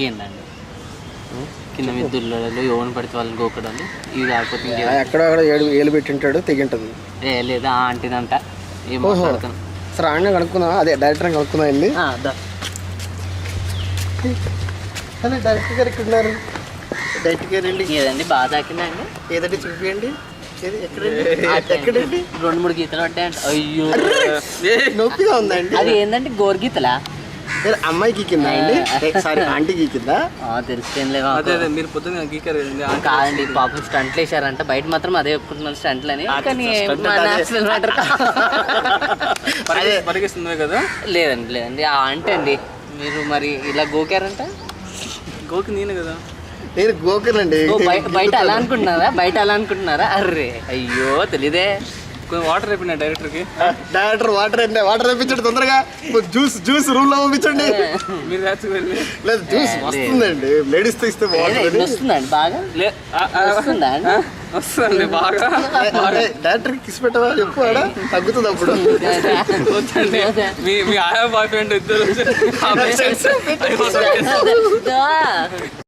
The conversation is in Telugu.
ఏందండి కింద మీద దుల్లడలు ఎవరిని పడితే వాళ్ళని గోకడాలు ఇవి కాకపోతే ఎక్కడో అక్కడ ఏలు పెట్టింటాడు తెగింటది. లేదా ఆంటీదంట ఏం మాట్లాడుతాను. సరే ఆయన కనుక్కుందా, అదే డైరెక్టర్ కనుక్కుందా వెళ్ళి. అదే డైరెక్టర్ గారు ఇక్కడ ఉన్నారు. డైరెక్టర్ గారు అండి ఏదండి బాగా తాకిందండి. ఏదంటే చూపియండి. ఎక్కడండి? 2-3 గీతలు పడ్డాయంట. అయ్యో నొప్పిగా ఉందండి. అది ఏంటంటే గోరు గీతలా? అమ్మాయికి కింద అండి, సారీ ఆంటీకి కింద. తెలుసు మీరు పొద్దున్న గీకారు కాదండి. పాపం స్టంట్లు వేసారంట. బయట మాత్రం అదే చెప్పుకుంటున్నారు స్టంట్లు అని. కానీ పరిగెస్తుంది కదా. లేదండి ఆ అంటే అండి మీరు మరి ఇలా గోకారంట. గోకి నేను కదా. నేను గోకనండి. బయట అలా అనుకుంటున్నారా? అర్రే అయ్యో తెలీదే. కొంచెం వాటర్ అయిపోయినా డైరెక్టర్కి. డైరెక్టర్ వాటర్ అంటే వాటర్ తెప్పించండి తొందరగా. జ్యూస్ రూమ్ లో పంపించండి. మీరు లేదు జ్యూస్ వస్తుందండి. లేడీస్ తో ఇస్తే బాగుంటుంది. వస్తుందండి బాగా వస్తుందండి బాగా. డైరెక్టర్ కిస్ పెట్టవా చెప్పు, ఆడ తగ్గుతుంది అప్పుడు. మీ ఆయా బాయ్ ఫ్రెండ్ ఇద్దరు